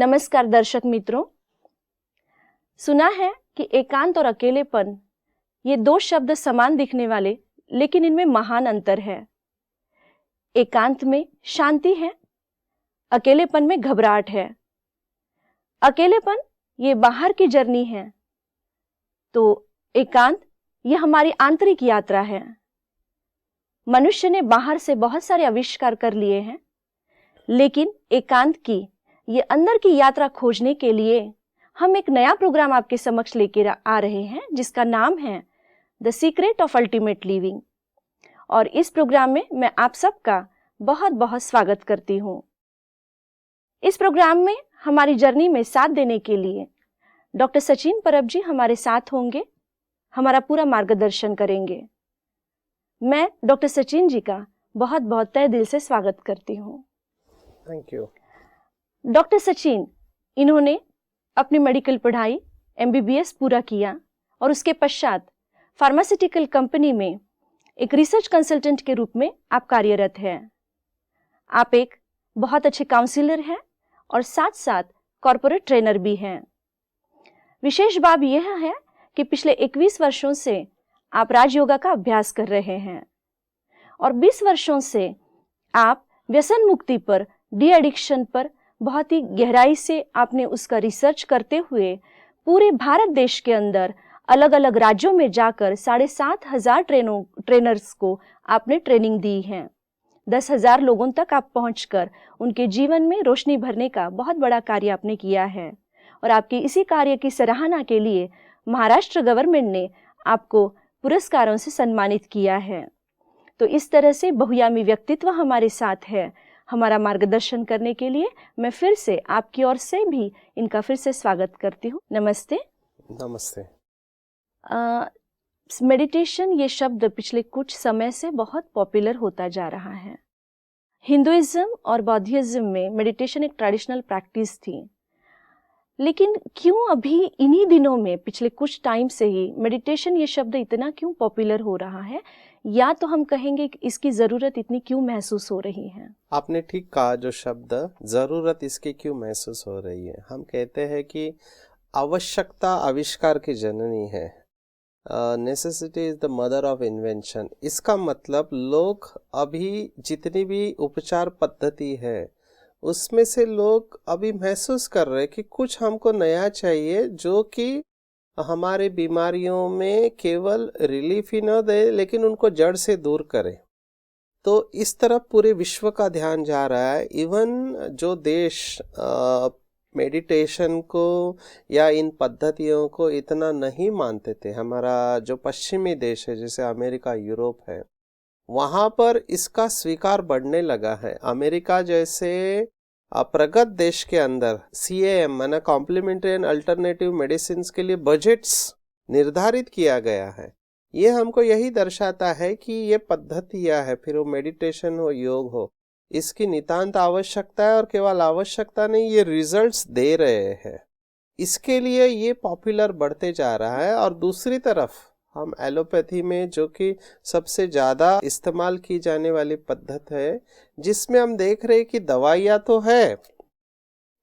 नमस्कार दर्शक मित्रों। सुना है कि एकांत और अकेलेपन ये दो शब्द समान दिखने वाले, लेकिन इनमें महान अंतर है। एकांत में शांति है, अकेलेपन में घबराहट है। अकेलेपन ये बाहर की जर्नी है, तो एकांत ये हमारी आंतरिक यात्रा है। मनुष्य ने बाहर से बहुत सारे आविष्कार कर लिए हैं, लेकिन एकांत की ये अंदर की यात्रा खोजने के लिए हम एक नया प्रोग्राम आपके समक्ष लेकर आ रहे हैं, जिसका नाम है the secret of ultimate living. और इस प्रोग्राम में मैं आप सबका बहुत बहुत स्वागत करती हूँ। इस प्रोग्राम में हमारी जर्नी में साथ देने के लिए डॉक्टर सचिन परब जी हमारे साथ होंगे, हमारा पूरा मार्गदर्शन करेंगे। मैं डॉक्टर सचिन जी का बहुत बहुत तहे दिल से स्वागत करती हूँ। Thank you. डॉक्टर सचिन, इन्होंने अपनी मेडिकल पढ़ाई MBBS पूरा किया और उसके पश्चात फार्मास्यूटिकल कंपनी में एक रिसर्च कंसल्टेंट के रूप में आप कार्यरत हैं। आप एक बहुत अच्छे काउंसलर हैं और साथ साथ कॉर्पोरेट ट्रेनर भी हैं। विशेष बात यह है कि पिछले 21 वर्षों से आप राजयोगा का अभ्यास कर रहे हैं और 20 वर्षों से आप व्यसन मुक्ति पर, डी एडिक्शन पर बहुत ही गहराई से आपने उसका रिसर्च करते हुए पूरे भारत देश के अंदर अलग अलग राज्यों में जाकर 7,500 ट्रेनर्स को आपने ट्रेनिंग दी है। 10,000 लोगों तक आप पहुंचकर उनके जीवन में रोशनी भरने का बहुत बड़ा कार्य आपने किया है और आपके इसी कार्य की सराहना के लिए महाराष्ट्र गवर्नमेंट ने आपको पुरस्कारों से सम्मानित किया है। तो इस तरह से बहुआयामी व्यक्तित्व हमारे साथ है। हमारा मार्गदर्शन करने के लिए मैं फिर से आपकी ओर से भी इनका फिर से स्वागत करती हूँ। नमस्ते। नमस्ते। मेडिटेशन ये शब्द पिछले कुछ समय से बहुत पॉपुलर होता जा रहा है। हिंदुइज्म और बौद्धिज्म में मेडिटेशन एक ट्रेडिशनल प्रैक्टिस थी, लेकिन क्यों अभी इन्हीं दिनों में पिछले कुछ टाइम से ही मेडिटेशन ये शब्द इतना क्यों पॉपुलर हो रहा है, या तो हम कहेंगे कि इसकी ज़रूरत इतनी क्यों महसूस हो रही है? आपने ठीक कहा, जो शब्द ज़रूरत इसकी क्यों महसूस हो रही है। हम कहते हैं कि आवश्यकता आविष्कार की जननी है। Necessity is the mother of invention. इसका मतलब लोग अभी जितनी भी उपचार पद्धति है उसमें से लोग अभी महसूस कर रहे हैं कि कुछ हमको नया चाहिए जो कि हमारे बीमारियों में केवल रिलीफ ही न दे लेकिन उनको जड़ से दूर करे। तो इस तरफ पूरे विश्व का ध्यान जा रहा है। इवन जो देश मेडिटेशन को या इन पद्धतियों को इतना नहीं मानते थे, हमारा जो पश्चिमी देश है जैसे अमेरिका, यूरोप है, वहाँ पर इसका स्वीकार बढ़ने लगा है। अमेरिका जैसे प्रगत देश के अंदर CAM माना कॉम्प्लीमेंट्री एंड अल्टरनेटिव मेडिसिन के लिए बजट्स निर्धारित किया गया है। ये हमको यही दर्शाता है कि ये पद्धतियाँ है, फिर वो मेडिटेशन हो, योग हो, इसकी नितांत आवश्यकता है और केवल आवश्यकता नहीं, ये रिजल्ट्स दे रहे हैं। इसके लिए ये पॉपुलर बढ़ते जा रहा है। और दूसरी तरफ हम एलोपैथी में, जो कि सबसे ज़्यादा इस्तेमाल की जाने वाली पद्धत है, जिसमें हम देख रहे हैं कि दवाइयाँ तो है,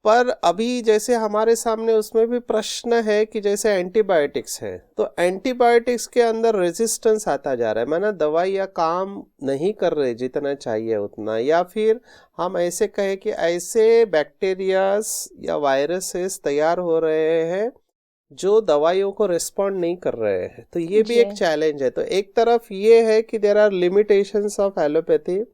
पर अभी जैसे हमारे सामने उसमें भी प्रश्न है कि जैसे एंटीबायोटिक्स है, तो एंटीबायोटिक्स के अंदर रेजिस्टेंस आता जा रहा है, माना दवाइयाँ काम नहीं कर रहे जितना चाहिए उतना, या फिर हम ऐसे कहें कि ऐसे बैक्टीरियाज या वायरसेस तैयार हो रहे हैं जो दवाइयों को रिस्पॉन्ड नहीं कर रहे हैं। तो ये भी एक चैलेंज है। तो एक तरफ ये है कि there are limitations of allopathy,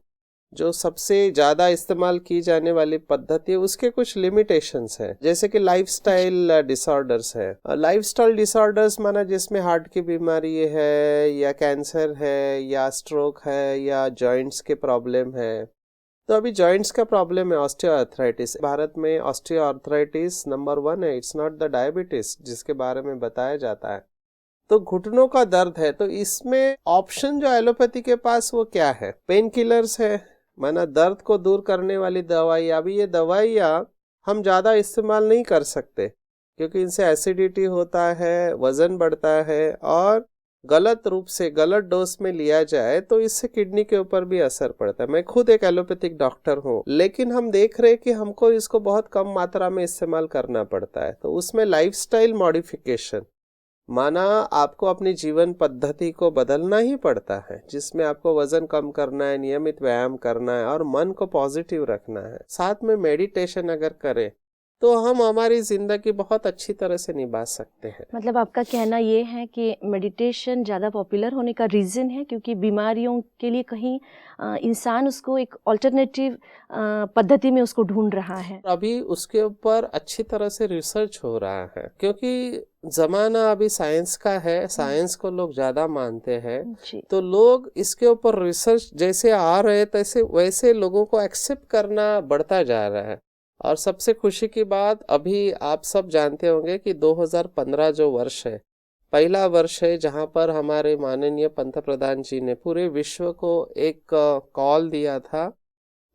जो सबसे ज़्यादा इस्तेमाल की जाने वाली पद्धति है, उसके कुछ लिमिटेशंस है, जैसे कि लाइफस्टाइल डिसऑर्डर्स है। लाइफस्टाइल डिसऑर्डर्स माना जिसमें हार्ट की बीमारी है, या कैंसर है, या स्ट्रोक है, या जॉइंट्स के प्रॉब्लम है। तो अभी जॉइंट्स का प्रॉब्लम है, ऑस्टियोआर्थराइटिस। भारत में ऑस्टियोआर्थराइटिस नंबर 1 है, इट्स नॉट द डायबिटीज जिसके बारे में बताया जाता है। तो घुटनों का दर्द है, तो इसमें ऑप्शन जो एलोपैथी के पास वो क्या है? पेन किलर्स है, माना दर्द को दूर करने वाली दवाई। अभी ये दवाइयाँ हम ज़्यादा इस्तेमाल नहीं कर सकते क्योंकि इनसे एसिडिटी होता है, वजन बढ़ता है और गलत रूप से गलत डोज में लिया जाए तो इससे किडनी के ऊपर भी असर पड़ता है। मैं खुद एक एलोपैथिक डॉक्टर हूँ, लेकिन हम देख रहे हैं कि हमको इसको बहुत कम मात्रा में इस्तेमाल करना पड़ता है। तो उसमें लाइफस्टाइल मॉडिफिकेशन, माना आपको अपनी जीवन पद्धति को बदलना ही पड़ता है, जिसमें आपको वजन कम करना है, नियमित व्यायाम करना है और मन को पॉजिटिव रखना है। साथ में मेडिटेशन अगर करें तो हम हमारी जिंदगी बहुत अच्छी तरह से निभा सकते हैं। मतलब आपका कहना ये है कि मेडिटेशन ज़्यादा पॉपुलर होने का रीज़न है क्योंकि बीमारियों के लिए कहीं इंसान उसको एक अल्टरनेटिव पद्धति में उसको ढूंढ रहा है। अभी उसके ऊपर अच्छी तरह से रिसर्च हो रहा है, क्योंकि जमाना अभी साइंस का है, साइंस को लोग ज़्यादा मानते हैं। जी। तो लोग इसके ऊपर रिसर्च जैसे आ रहे हैं तैसे वैसे लोगों को एक्सेप्ट करना बढ़ता जा रहा है। और सबसे खुशी की बात, अभी आप सब जानते होंगे कि 2015 जो वर्ष है, पहला वर्ष है जहां पर हमारे माननीय पंतप्रधान जी ने पूरे विश्व को एक कॉल दिया था,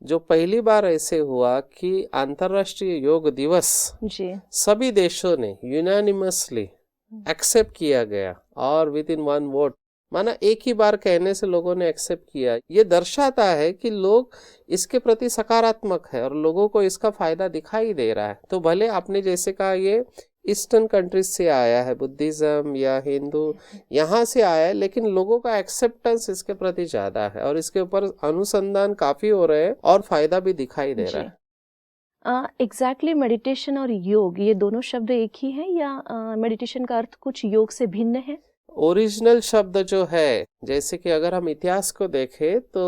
जो पहली बार ऐसे हुआ कि अंतर्राष्ट्रीय योग दिवस जी। सभी देशों ने यूनानिमसली एक्सेप्ट किया गया और विद इन वन वोट, माना एक ही बार कहने से लोगों ने एक्सेप्ट किया। ये दर्शाता है कि लोग इसके प्रति सकारात्मक है और लोगों को इसका फायदा दिखाई दे रहा है। तो भले आपने जैसे कहा ये ईस्टर्न कंट्रीज से आया है, बुद्धिज्म या हिंदू यहाँ से आया है, लेकिन लोगों का एक्सेप्टेंस इसके प्रति ज्यादा है और इसके ऊपर अनुसंधान काफी हो रहे हैं और फायदा भी दिखाई दे रहा है। एग्जैक्टली मेडिटेशन और योग ये दोनों शब्द एक ही है या मेडिटेशन का अर्थ कुछ योग से भिन्न है? ओरिजिनल शब्द जो है, जैसे कि अगर हम इतिहास को देखें तो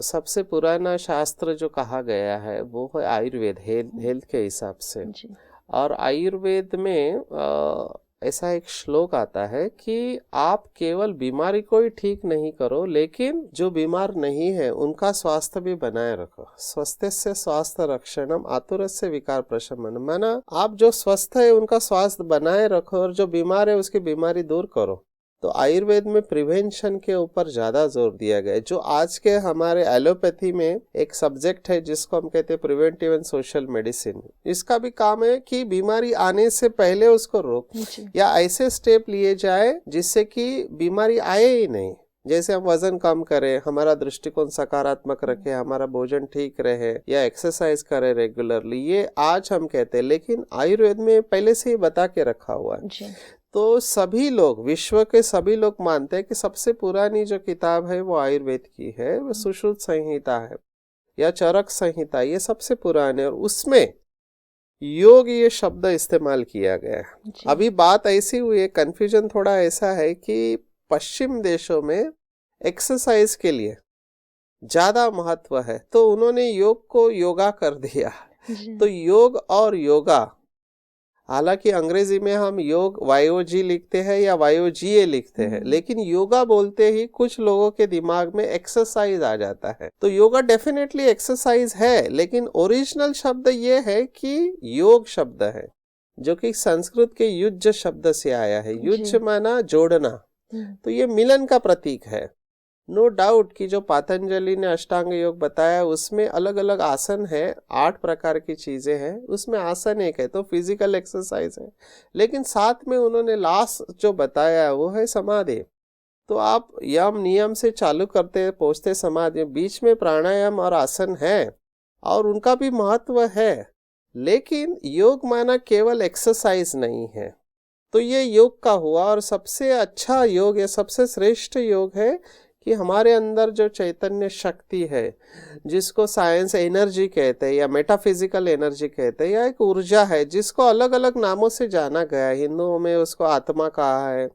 सबसे पुराना शास्त्र जो कहा गया है वो है आयुर्वेद, हेल्थ के हिसाब से। और आयुर्वेद में ऐसा एक श्लोक आता है कि आप केवल बीमारी को ही ठीक नहीं करो, लेकिन जो बीमार नहीं है उनका स्वास्थ्य भी बनाए रखो। स्वस्थस्य स्वास्थ्य रक्षणम आतुरस्य विकार प्रशमनम, माना आप जो स्वस्थ है उनका स्वास्थ्य बनाए रखो और जो बीमार है उसकी बीमारी दूर करो। तो आयुर्वेद में प्रिवेंशन के ऊपर ज्यादा जोर दिया गया है, जो आज के हमारे एलोपैथी में एक सब्जेक्ट है जिसको हम कहते हैं प्रिवेंटिव एंड सोशल मेडिसिन। इसका भी काम है कि बीमारी आने से पहले उसको रोक या ऐसे स्टेप लिए जाए जिससे कि बीमारी आए ही नहीं। जैसे हम वजन कम करें, हमारा दृष्टिकोण सकारात्मक रखे, हमारा भोजन ठीक रहे या एक्सरसाइज करें रेगुलरली, ये आज हम कहते हैं, लेकिन आयुर्वेद में पहले से ही बता के रखा हुआ है। तो सभी लोग, विश्व के सभी लोग मानते हैं कि सबसे पुरानी जो किताब है वो आयुर्वेद की है, वो सुश्रुत संहिता है या चरक संहिता, ये सबसे पुराने, और उसमें योग ये शब्द इस्तेमाल किया गया है। अभी बात ऐसी हुई है, कंफ्यूजन थोड़ा ऐसा है कि पश्चिम देशों में एक्सरसाइज के लिए ज्यादा महत्व है, तो उन्होंने योग को योगा कर दिया। तो योग और योगा, हालांकि अंग्रेजी में हम योग वायोजी लिखते हैं या वायोजीए लिखते हैं, लेकिन योगा बोलते ही कुछ लोगों के दिमाग में एक्सरसाइज आ जाता है। तो योगा डेफिनेटली एक्सरसाइज है, लेकिन ओरिजिनल शब्द ये है कि योग शब्द है, जो कि संस्कृत के युज्य शब्द से आया है। युज्य माना जोड़ना, तो ये मिलन का प्रतीक है। नो डाउट कि जो पतंजलि ने अष्टांग योग बताया उसमें अलग अलग आसन है, 8 प्रकार की चीजें हैं, उसमें आसन एक है तो फिजिकल एक्सरसाइज है, लेकिन साथ में उन्होंने लास्ट जो बताया वो है समाधि। तो आप यम नियम से चालू करते पहुंचते समाधि, बीच में प्राणायाम और आसन है और उनका भी महत्व है, लेकिन योग माना केवल एक्सरसाइज नहीं है। तो ये योग का हुआ, और सबसे अच्छा योग है, सबसे श्रेष्ठ योग है कि हमारे अंदर जो चैतन्य शक्ति है, जिसको साइंस एनर्जी कहते हैं या मेटाफिजिकल एनर्जी कहते हैं, या एक ऊर्जा है जिसको अलग अलग नामों से जाना गया है। हिंदुओं में उसको आत्मा कहा है,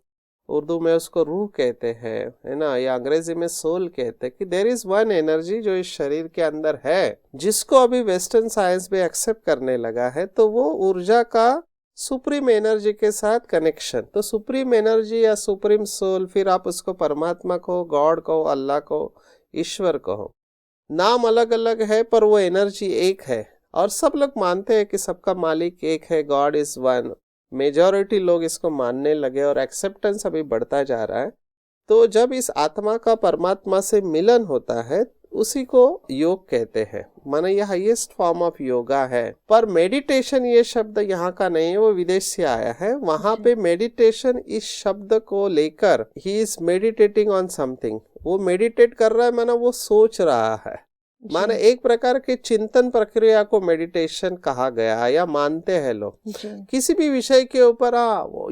उर्दू में उसको रूह कहते हैं, है ना, या अंग्रेजी में सोल कहते हैं, कि देयर इज वन एनर्जी जो इस शरीर के अंदर है, जिसको अभी वेस्टर्न साइंस भी एक्सेप्ट करने लगा है। तो वो ऊर्जा का सुप्रीम एनर्जी के साथ कनेक्शन, तो सुप्रीम एनर्जी या सुप्रीम सोल, फिर आप उसको परमात्मा कहो, गॉड कहो, अल्लाह कहो, ईश्वर कहो, नाम अलग अलग है पर वो एनर्जी एक है। और सब लोग मानते हैं कि सबका मालिक एक है, गॉड इज वन। मेजॉरिटी लोग इसको मानने लगे और एक्सेप्टेंस अभी बढ़ता जा रहा है। तो जब इस आत्मा का परमात्मा से मिलन होता है, उसी को योग कहते हैं, माने ये हाईएस्ट फॉर्म ऑफ योगा है। पर मेडिटेशन ये शब्द यहाँ का नहीं है, वो विदेश से आया है। वहां पे मेडिटेशन इस शब्द को लेकर he is meditating on something, वो मेडिटेट कर रहा है, माना वो सोच रहा है, माने एक प्रकार के चिंतन प्रक्रिया को मेडिटेशन कहा गया है या मानते हैं लोग। किसी भी विषय के ऊपर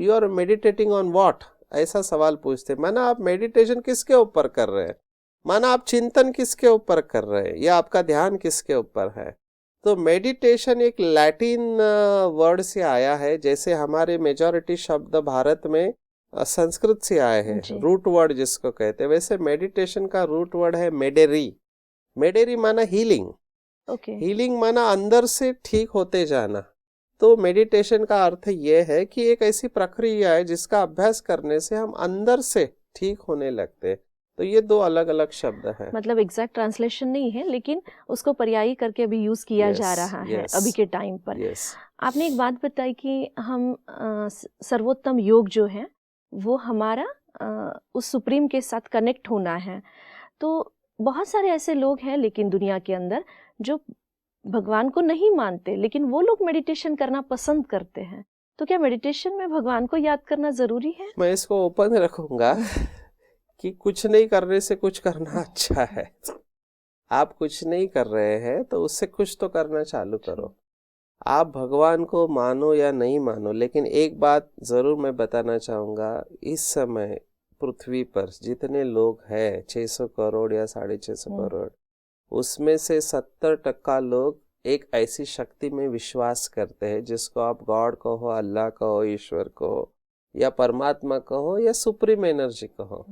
you are meditating on what, ऐसा सवाल पूछते, माना आप मेडिटेशन किसके ऊपर कर रहे हैं, माना आप चिंतन किसके ऊपर कर रहे हैं, या आपका ध्यान किसके ऊपर है। तो मेडिटेशन एक लैटिन वर्ड से आया है, जैसे हमारे मेजॉरिटी शब्द भारत में संस्कृत से आए हैं, रूट वर्ड जिसको कहते हैं, वैसे मेडिटेशन का रूट वर्ड है मेडेरी। मेडेरी माना हीलिंग, हीलिंग माना अंदर से ठीक होते जाना। तो मेडिटेशन का अर्थ यह है कि एक ऐसी प्रक्रिया है जिसका अभ्यास करने से हम अंदर से ठीक होने लगते हैं। तो ये दो अलग अलग शब्द हैं। मतलब एग्जैक्ट ट्रांसलेशन नहीं है, लेकिन उसको पर्यायी करके अभी यूज किया जा रहा है अभी के टाइम पर। आपने एक बात बताई कि हम सर्वोत्तम योग जो है वो हमारा उस सुप्रीम के साथ कनेक्ट होना है। तो बहुत सारे ऐसे लोग हैं लेकिन दुनिया के अंदर जो भगवान को नहीं मानते, लेकिन वो लोग मेडिटेशन करना पसंद करते हैं। तो क्या मेडिटेशन में भगवान को याद करना जरूरी है? मैं इसको ओपन रखूंगा कि कुछ नहीं करने से कुछ करना अच्छा है। आप कुछ नहीं कर रहे हैं तो उससे कुछ तो करना चालू करो। आप भगवान को मानो या नहीं मानो, लेकिन एक बात जरूर मैं बताना चाहूँगा, इस समय पृथ्वी पर जितने लोग हैं 600 करोड़ या 650 करोड़, उसमें से 70% लोग एक ऐसी शक्ति में विश्वास करते हैं जिसको आप गॉड कहो, अल्लाह कहो, ईश्वर कहो, या परमात्मा कहो, या सुप्रीम एनर्जी कहो।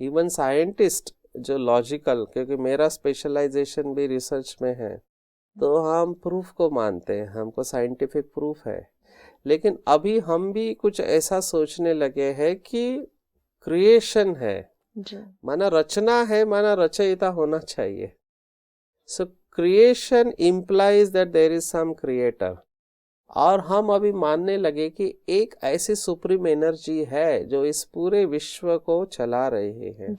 इवन साइंटिस्ट जो लॉजिकल, क्योंकि मेरा स्पेशलाइजेशन भी रिसर्च में है, तो हम प्रूफ को मानते हैं, हमको साइंटिफिक प्रूफ है। लेकिन अभी हम भी कुछ ऐसा सोचने लगे हैं कि क्रिएशन है, माना रचना है, माना रचयिता होना चाहिए। So creation implies that there is some creator. और हम अभी मानने लगे कि एक ऐसी सुप्रीम एनर्जी है जो इस पूरे विश्व को चला रही है।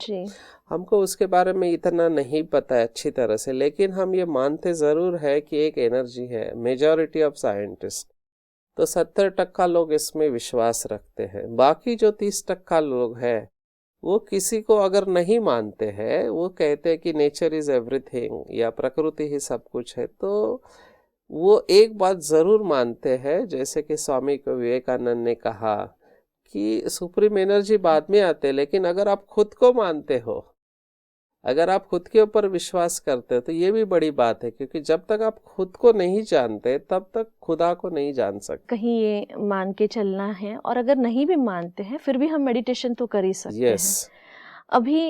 हमको उसके बारे में इतना नहीं पता है अच्छी तरह से, लेकिन हम ये मानते जरूर है कि एक एनर्जी है। मेजॉरिटी ऑफ साइंटिस्ट, तो 70% लोग इसमें विश्वास रखते हैं। बाकी जो 30% लोग हैं वो किसी को अगर नहीं मानते हैं, वो कहते हैं कि नेचर इज एवरीथिंग या प्रकृति ही सब कुछ है, तो वो एक बात जरूर मानते हैं, जैसे कि स्वामी विवेकानंद ने कहा कि सुप्रीम एनर्जी बाद में आते, लेकिन अगर आप खुद को मानते हो, अगर आप खुद के ऊपर विश्वास करते हो, तो ये भी बड़ी बात है, क्योंकि जब तक आप खुद को नहीं जानते तब तक खुदा को नहीं जान सकते। कहीं ये मान के चलना है, और अगर नहीं भी मानते हैं फिर भी हम मेडिटेशन तो कर ही सकते हैं। अभी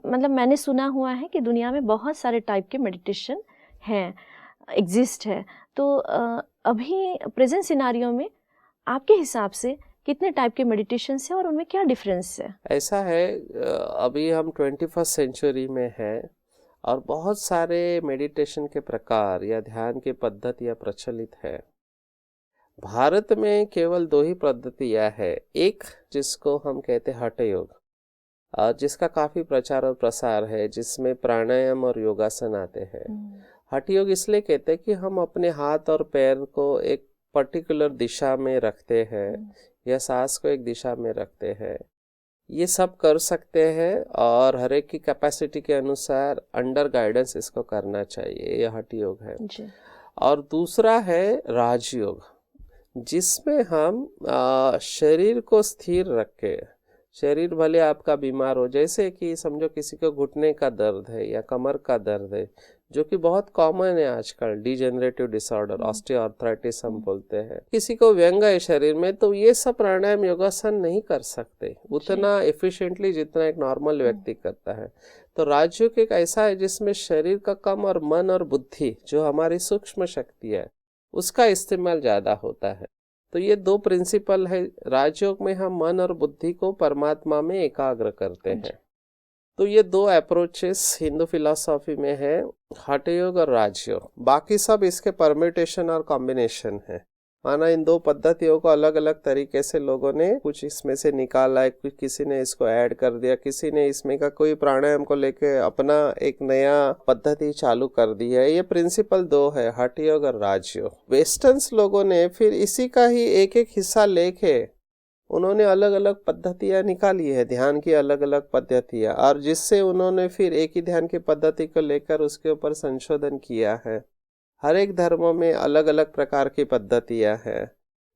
मतलब मैंने सुना हुआ है कि दुनिया में बहुत सारे टाइप के मेडिटेशन हैं, एग्जिस्ट है। तो अभी प्रेजेंट सिनारियो में आपके हिसाब से कितने टाइप के मेडिटेशन है और उनमें क्या डिफरेंस है? ऐसा है, अभी हम 21st सेंचुरी में हैं और बहुत सारे मेडिटेशन के प्रकार या ध्यान की पद्धतियाँ प्रचलित है। भारत में केवल 2 ही पद्धतियाँ है। एक जिसको हम कहते हैं हठ योग, जिसका काफ़ी प्रचार और प्रसार है, जिसमें प्राणायाम और योगासन आते हैं। हठ योग इसलिए कहते हैं कि हम अपने हाथ और पैर को एक पर्टिकुलर दिशा में रखते हैं या सांस को एक दिशा में रखते हैं। ये सब कर सकते हैं और हर एक की कैपेसिटी के अनुसार अंडर गाइडेंस इसको करना चाहिए। यह हठ योग है जी। और दूसरा है राजयोग, जिसमें हम शरीर को स्थिर रख के, शरीर भले आपका बीमार हो, जैसे कि समझो किसी को घुटने का दर्द है या कमर का दर्द है, जो कि बहुत कॉमन है आजकल, डिजेनरेटिव डिसऑर्डर, ऑस्टियोआर्थराइटिस हम बोलते हैं। किसी को व्यंग है शरीर में, तो ये सब प्राणायाम योगासन नहीं कर सकते उतना एफिशिएंटली जितना एक नॉर्मल व्यक्ति करता है। तो राजयोग एक ऐसा है जिसमें शरीर का कम और मन और बुद्धि, जो हमारी सूक्ष्म शक्ति है, उसका इस्तेमाल ज़्यादा होता है। तो ये 2 प्रिंसिपल है। राजयोग में हम मन और बुद्धि को परमात्मा में एकाग्र करते हैं। तो ये 2 अप्रोचेस हिंदू फिलॉसफी में है, हठ योग और राजयोग। बाकी सब इसके परम्यूटेशन और कॉम्बिनेशन है। माना इन दो पद्धतियों को अलग अलग तरीके से लोगों ने कुछ इसमें से निकाला है, कुछ किसी ने इसको ऐड कर दिया, किसी ने इसमें का कोई प्राणायाम को लेके अपना एक नया पद्धति चालू कर दी है। ये प्रिंसिपल दो है, हठ योग और राजयोग। वेस्टर्न्स लोगों ने फिर इसी का ही एक एक हिस्सा लेके उन्होंने अलग अलग पद्धतियां निकाली है, ध्यान की अलग अलग पद्धतियां, और जिससे उन्होंने फिर एक ही ध्यान की पद्धति को लेकर उसके ऊपर संशोधन किया है। हर एक धर्मों में अलग अलग प्रकार की पद्धतियां हैं,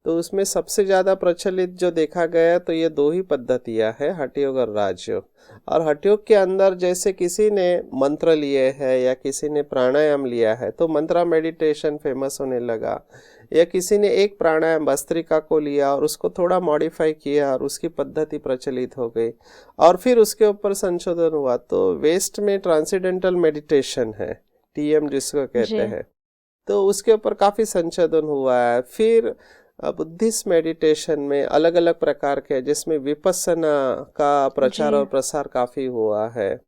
तो उसमें सबसे ज़्यादा प्रचलित जो देखा गया तो ये दो ही पद्धतियां हैं, हठ योग और राजयोग। और हठ योग के अंदर जैसे किसी ने मंत्र लिए है या किसी ने प्राणायाम लिया है तो मंत्रा मेडिटेशन फेमस होने लगा, या किसी ने एक प्राणायाम भस्त्रिका को लिया और उसको थोड़ा मॉडिफाई किया और उसकी पद्धति प्रचलित हो गई और फिर उसके ऊपर संशोधन हुआ। तो वेस्ट में ट्रांसेंडेंटल मेडिटेशन है, TM जिसको कहते हैं, तो उसके ऊपर काफ़ी संशोधन हुआ है। फिर बुद्धिस्ट मेडिटेशन में अलग अलग प्रकार के, जिसमें विपस्सना का प्रचार और प्रसार काफ़ी हुआ है।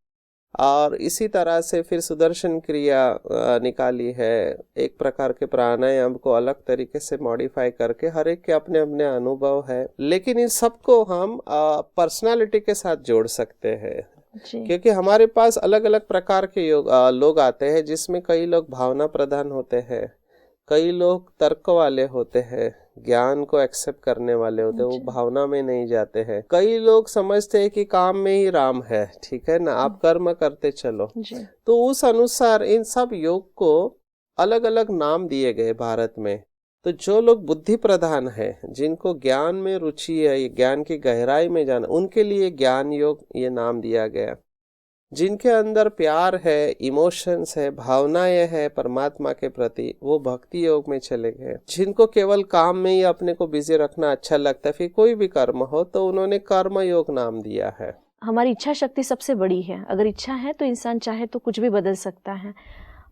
और इसी तरह से फिर सुदर्शन क्रिया निकाली है, एक प्रकार के प्राणायाम को अलग तरीके से मॉडिफाई करके। हर एक के अपने अपने अनुभव है, लेकिन इन सबको हम पर्सनालिटी के साथ जोड़ सकते हैं, क्योंकि हमारे पास अलग अलग प्रकार के लोग आते हैं, जिसमें कई लोग भावना प्रधान होते हैं, कई लोग तर्क वाले होते हैं, ज्ञान को एक्सेप्ट करने वाले होते हैं, वो भावना में नहीं जाते हैं। कई लोग समझते हैं कि काम में ही राम है, ठीक है ना, आप कर्म करते चलो। तो उस अनुसार इन सब योग को अलग अलग नाम दिए गए भारत में। तो जो लोग बुद्धि प्रधान है, जिनको ज्ञान में रुचि है, ज्ञान की गहराई में जाना, उनके लिए ज्ञान योग ये नाम दिया गया। जिनके अंदर प्यार है, इमोशंस है, भावनाएं है परमात्मा के प्रति, वो भक्ति योग में चले गए। जिनको केवल काम में ही अपने को बिजी रखना अच्छा लगता है, फिर कोई भी कर्म हो, तो उन्होंने कर्म योग नाम दिया है। हमारी इच्छा शक्ति सबसे बड़ी है, अगर इच्छा है तो इंसान चाहे तो कुछ भी बदल सकता है।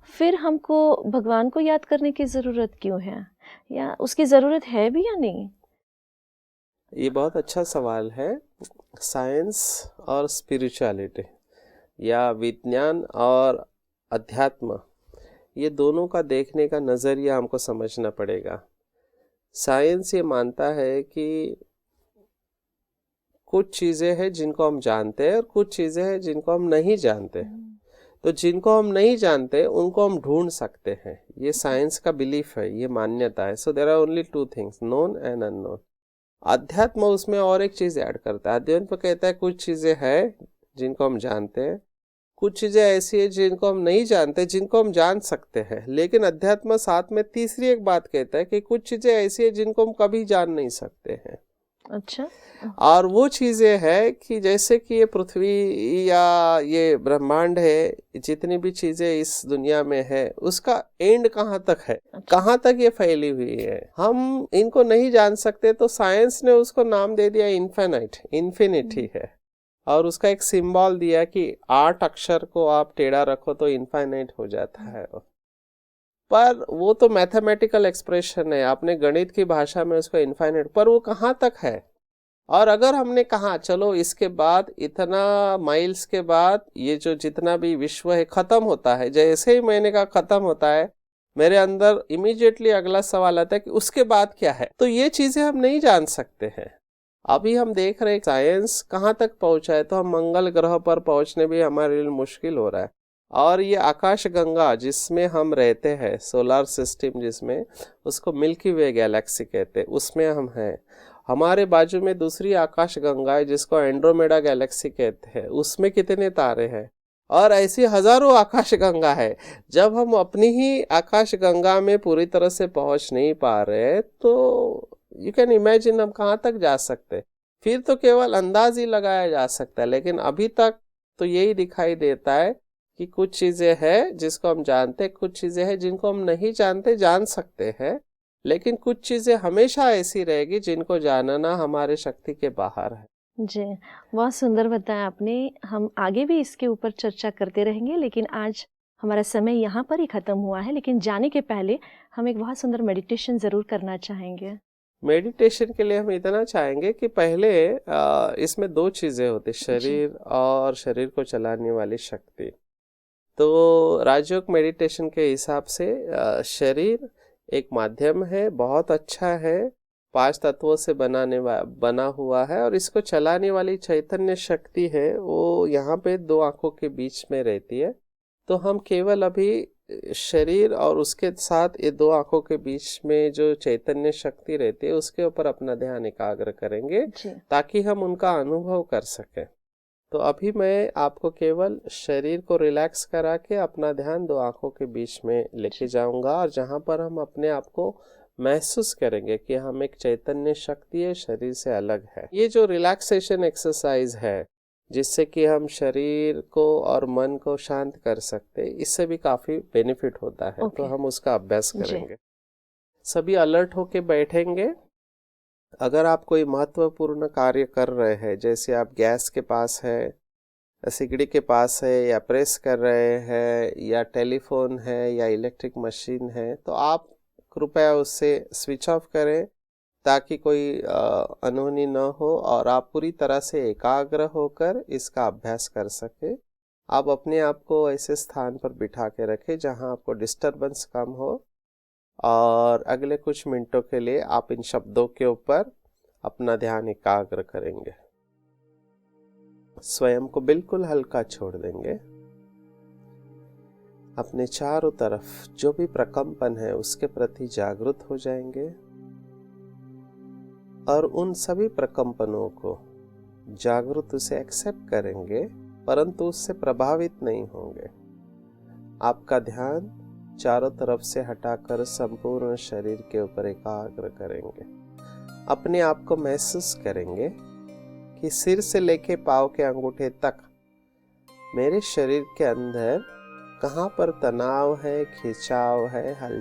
फिर हमको भगवान को याद करने की ज़रूरत क्यों है, या उसकी ज़रूरत है भी या नहीं? ये बहुत अच्छा सवाल है। साइंस और स्पिरिचुअलिटी या विज्ञान और अध्यात्म, ये दोनों का देखने का नज़रिया हमको समझना पड़ेगा। साइंस ये मानता है कि कुछ चीज़ें हैं जिनको हम जानते हैं और कुछ चीज़ें हैं जिनको हम नहीं जानते। तो जिनको हम नहीं जानते उनको हम ढूंढ सकते हैं, ये साइंस का बिलीफ है, ये मान्यता है। So there are only two things, known and unknown. अध्यात्म उसमें और एक चीज़ ऐड करता है। अध्यात्म कहता है कुछ चीज़ें हैं जिनको हम जानते हैं, कुछ चीज़ें ऐसी है जिनको हम नहीं जानते, जिनको हम जान सकते हैं। लेकिन अध्यात्म साथ में तीसरी एक बात कहता है कि कुछ चीज़ें ऐसी है जिनको हम कभी जान नहीं सकते हैं। अच्छा। और वो चीज़ें है कि जैसे कि ये पृथ्वी या ये ब्रह्मांड है, जितनी भी चीज़ें इस दुनिया में है, उसका एंड कहाँ तक है, कहाँ तक ये फैली हुई है, हम इनको नहीं जान सकते। तो साइंस ने उसको नाम दे दिया इन्फिनाइट, इन्फिनिटी है। और उसका एक सिंबल दिया कि 8 अक्षर को आप टेढ़ा रखो तो इन्फिनाइट हो जाता है। पर वो तो मैथमेटिकल एक्सप्रेशन है, आपने गणित की भाषा में उसको इन्फिनिट, पर वो कहाँ तक है। और अगर हमने कहा चलो इसके बाद इतना माइल्स के बाद ये जो जितना भी विश्व है खत्म होता है, जैसे ही मैंने कहा खत्म होता है, मेरे अंदर इमीडिएटली अगला सवाल आता है कि उसके बाद क्या है। तो ये चीजें हम नहीं जान सकते हैं। अभी हम देख रहे हैं साइंस कहाँ तक पहुंचा है, तो हम मंगल ग्रह पर पहुंचने भी हमारे लिए मुश्किल हो रहा है। और ये आकाश गंगा जिसमें हम रहते हैं, सोलर सिस्टम जिसमें, उसको मिल्की वे गैलेक्सी कहते हैं, उसमें हम हैं। हमारे बाजू में दूसरी आकाश गंगा है जिसको एंड्रोमेडा गैलेक्सी कहते हैं, उसमें कितने तारे हैं। और ऐसी हजारों आकाश गंगा है। जब हम अपनी ही आकाश गंगा में पूरी तरह से पहुंच नहीं पा रहे, तो यू कैन इमेजिन हम कहाँ तक जा सकते। फिर तो केवल अंदाज ही लगाया जा सकता है। लेकिन अभी तक तो यही दिखाई देता है कि कुछ चीज़ें हैं जिसको हम जानते, कुछ चीज़ें हैं जिनको हम नहीं जानते, जान सकते हैं। लेकिन कुछ चीज़ें हमेशा ऐसी रहेगी जिनको जानना हमारे शक्ति के बाहर है। जी, बहुत सुंदर बताया आपने। हम आगे भी इसके ऊपर चर्चा करते रहेंगे, लेकिन आज हमारा समय यहाँ पर ही ख़त्म हुआ है। लेकिन जाने के पहले हम एक बहुत सुंदर मेडिटेशन ज़रूर करना चाहेंगे। मेडिटेशन के लिए हम इतना चाहेंगे कि पहले इसमें 2 चीज़ें होती, शरीर और शरीर को चलाने वाली शक्ति। तो राजयोग मेडिटेशन के हिसाब से शरीर एक माध्यम है, बहुत अच्छा है, 5 तत्वों से बना हुआ है, और इसको चलाने वाली चैतन्य शक्ति है वो यहाँ पे 2 आंखों के बीच में रहती है। तो हम केवल अभी शरीर और उसके साथ ये 2 आंखों के बीच में जो चैतन्य शक्ति रहती है उसके ऊपर अपना ध्यान एकाग्र करेंगे जी ताकि हम उनका अनुभव कर सकें। तो अभी मैं आपको केवल शरीर को रिलैक्स करा के अपना ध्यान 2 आंखों के बीच में लेके जाऊंगा, और जहां पर हम अपने आप को महसूस करेंगे कि हम एक चैतन्य शक्ति है, शरीर से अलग है। ये जो रिलैक्सेशन एक्सरसाइज है जिससे कि हम शरीर को और मन को शांत कर सकते, इससे भी काफी बेनिफिट होता है। तो हम उसका अभ्यास जी करेंगे। सभी अलर्ट होके बैठेंगे। अगर आप कोई महत्वपूर्ण कार्य कर रहे हैं, जैसे आप गैस के पास है, सिगड़ी के पास है, या प्रेस कर रहे हैं, या टेलीफोन है, या इलेक्ट्रिक मशीन है, तो आप कृपया उससे स्विच ऑफ करें ताकि कोई अनहोनी न हो और आप पूरी तरह से एकाग्र होकर इसका अभ्यास कर सके। आप अपने आप को ऐसे स्थान पर बिठा के रखें जहां आपको डिस्टरबेंस कम हो, और अगले कुछ मिनटों के लिए आप इन शब्दों के ऊपर अपना ध्यान एकाग्र करेंगे। स्वयं को बिल्कुल हल्का छोड़ देंगे। अपने चारों तरफ जो भी प्रकंपन है उसके प्रति जागरूक हो जाएंगे, और उन सभी प्रकंपनों को जागरूक से एक्सेप्ट करेंगे, परंतु उससे प्रभावित नहीं होंगे। आपका ध्यान चारों तरफ से हटाकर संपूर्ण शरीर के ऊपर एकाग्र करेंगे। अपने आप को महसूस करेंगे कि सिर से लेके पांव के अंगूठे तक मेरे शरीर के अंदर कहाँ पर तनाव है, खिंचाव है,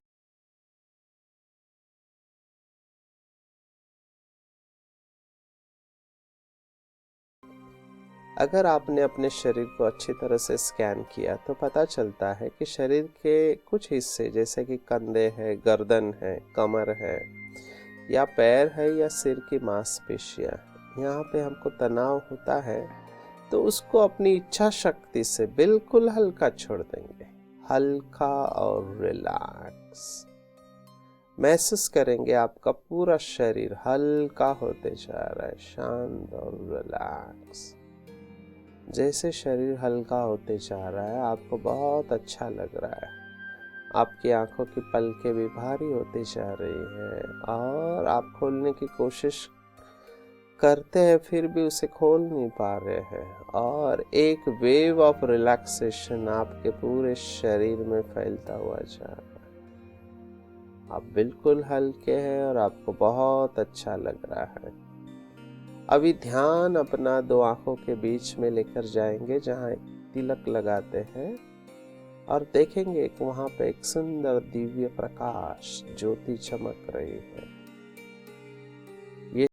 अगर आपने अपने शरीर को अच्छी तरह से स्कैन किया तो पता चलता है कि शरीर के कुछ हिस्से जैसे कि कंधे है, गर्दन है, कमर है, या पैर है, या सिर की मांसपेशियां, यहाँ पे हमको तनाव होता है, तो उसको अपनी इच्छा शक्ति से बिल्कुल हल्का छोड़ देंगे। हल्का और रिलैक्स महसूस करेंगे। आपका पूरा शरीर हल्का होते जा रहा है, शांत और रिलैक्स। जैसे शरीर हल्का होते जा रहा है आपको बहुत अच्छा लग रहा है। आपकी आंखों की पलकें भी भारी होती जा रही हैं, और आप खोलने की कोशिश करते हैं फिर भी उसे खोल नहीं पा रहे हैं, और एक वेव ऑफ रिलैक्सेशन आपके पूरे शरीर में फैलता हुआ जा रहा है। आप बिल्कुल हल्के हैं और आपको बहुत अच्छा लग रहा है। अभी ध्यान अपना 2 आंखों के बीच में लेकर जाएंगे जहां एक तिलक लगाते हैं, और देखेंगे कि वहां पे एक सुंदर दिव्य प्रकाश ज्योति चमक रही है। ये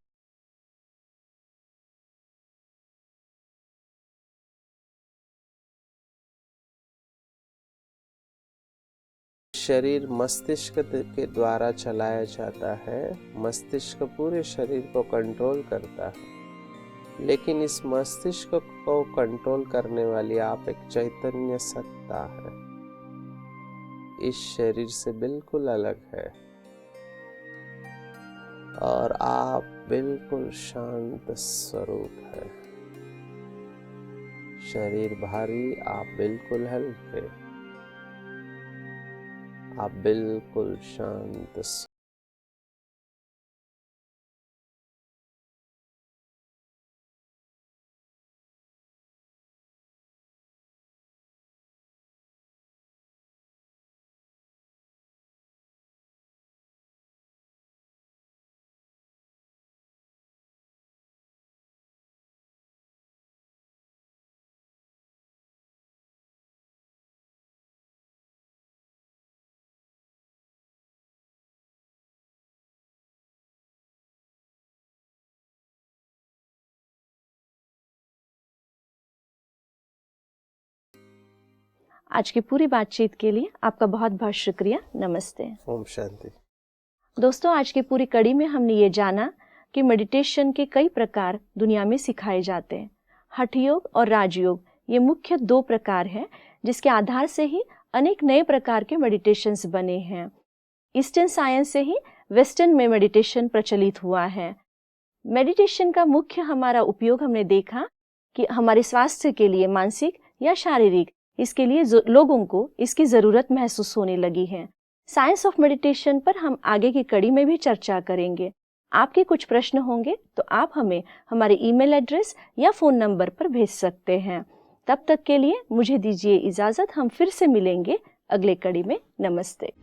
शरीर मस्तिष्क के द्वारा चलाया जाता है। मस्तिष्क पूरे शरीर को कंट्रोल करता है, लेकिन इस मस्तिष्क को कंट्रोल करने वाली आप एक चैतन्य सत्ता है, इस शरीर से बिल्कुल अलग है, और आप बिल्कुल शांत स्वरूप है। शरीर भारी, आप बिल्कुल हल्के, आप बिल्कुल शांत। आज की पूरी बातचीत के लिए आपका बहुत बहुत शुक्रिया। नमस्ते। ओम शांति। दोस्तों, आज की पूरी कड़ी में हमने ये जाना कि मेडिटेशन के कई प्रकार दुनिया में सिखाए जाते हैं। हठ योग और राजयोग ये मुख्य 2 प्रकार हैं, जिसके आधार से ही अनेक नए प्रकार के मेडिटेशंस बने हैं। ईस्टर्न साइंस से ही वेस्टर्न में मेडिटेशन प्रचलित हुआ है। मेडिटेशन का मुख्य हमारा उपयोग हमने देखा कि हमारे स्वास्थ्य के लिए, मानसिक या शारीरिक, इसके लिए लोगों को इसकी ज़रूरत महसूस होने लगी है। साइंस ऑफ मेडिटेशन पर हम आगे की कड़ी में भी चर्चा करेंगे। आपके कुछ प्रश्न होंगे तो आप हमें हमारे ईमेल एड्रेस या फ़ोन नंबर पर भेज सकते हैं। तब तक के लिए मुझे दीजिए इजाज़त। हम फिर से मिलेंगे अगले कड़ी में। नमस्ते।